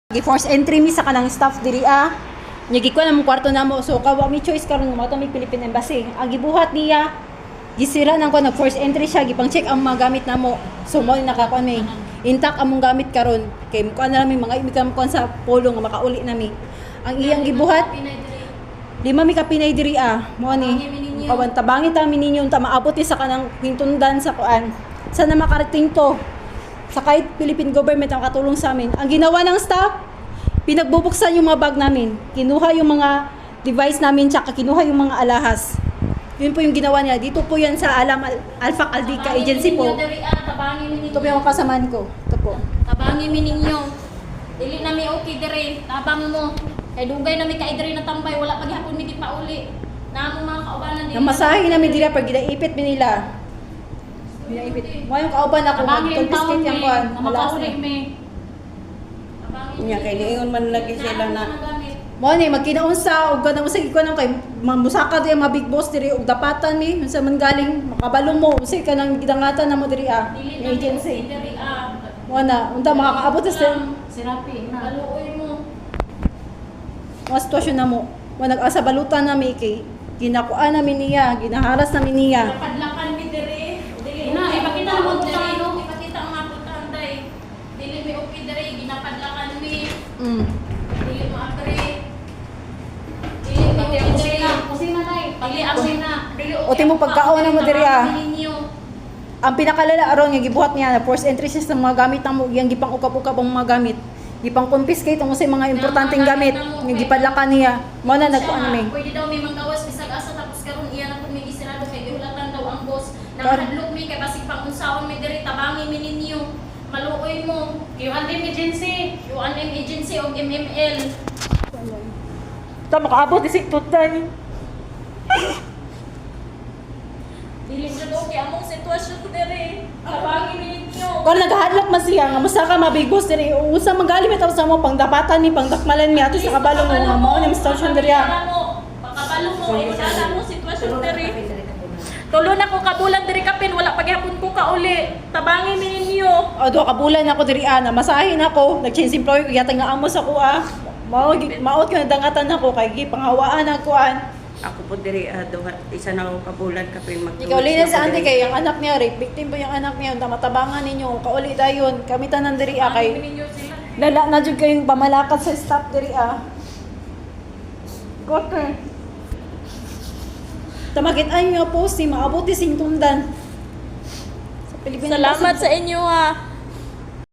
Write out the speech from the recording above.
Gi-force entry mi sa kanang staff diri Nya gikuha na mo kwarto namo. So kawa mi choice karon mo mi Philippine Embassy. Ang gibuhat niya gisira nang ko nag-force entry siya gipang check ang mga gamit namo. So mo nakakuan mi intact among gamit karon kay mo na mi mga imikam kon sa polo nga makauli nami. Ang iyang gibuhat lima mi ka pinay diri mo ni kawan tabangi ta mi ninyo ta maabot sa kanang hintundan sa kuan. Sana makarating to sa kahit Philippine government ang katulong sa amin. Ang ginawa ng staff, pinagbubuksan yung mga bag namin. Kinuha yung mga device namin, tsaka kinuha yung mga alahas. Yun po yung ginawa niya. Dito po yan sa Alpha Aldica Agency po. Ito po yung kasamaan ko. Ito po. Tabangi mi ninyo. Dili na mi okay dire. Tabang mo. Kay dugay na mi kay dire na tambay wala paghapon mi gipauli. Namo mga kaubanan dili. Namasahe namin dila pag ginaipit mi nila. Ginaipit. Mo yung kauban ako mag-confiscate yung kuan. Makauli mi. Nya kay niingon man lagi sila na Mo ni magkinaunsa og kanang usay ko nang kay musaka di mga big boss diri og dapatan mi unsa man galing makabalo mo usay ka nang gidangatan na mo diri Dili na agency. Diri Mo na unta makakaabot sa sirapi na. Aluoy mo. mga sitwasyon na mo. Mo nag-asa balutan na mi kay ginakuan namin niya, ginaharas namin niya. Padlakan mi diri. Dili na ipakita mo diri. Ipakita ang mga putahan day. Dili mi okay diri ginapadlakan mi. Dili mo apre. Dili mi okay diri. Kusina day. Dili kusina. Dili okay. O timo pagkaon na mo diri Ninyo. Ang pinakalala aron nga gibuhat niya na force entry sa mga gamit na mo, yang gipang ukap-ukap ang mga gamit. Gipang confiscate ang usay mga importanteng gamit nga gipadlakan niya. Mo na nagkuan mi. Pwede daw may manggawas bisag asa tapos karon iya na pud may gisirado kay gihulatan daw ang boss. Nakahadlok mi kay basig pang unsaon mi diri tabangi mi ninyo. Maluoy mo. QNM agency, QNM agency og MML. Ta makaabot isig tutan. Dili jud okay among sitwasyon diri. Tabangi mi ninyo. Kung naghadlok man siya nga musa ka mabigos diri usa man gali mi sa mo pangdapatan ni pangdakmalan mi ato sa kabalo mo nga mao ni sitwasyon diri. Pakabalo mo ikala mo sitwasyon diri. Tulo na ko kabulan diri kapin wala paghapon ko kauli. Tabangi mi ninyo. O do kabulan ako diri na masahin ako nag-change employer ko yata nga amo sa kuha. Maot ko na dangatan ako kay gipanghawaan ako ako po diri duha isa na akong kabulan kapin mag. Ikaw linas sa ante kay ang anak niya rape victim po yung anak niya matabangan ninyo kauli dayon kami tanan diri kay Ninyo sila. lala na jud kayong pamalakat sa staff diri Kote. Tamagit ay nga po si maabuti sing tundan. Sa Pilipinas. Salamat sa inyo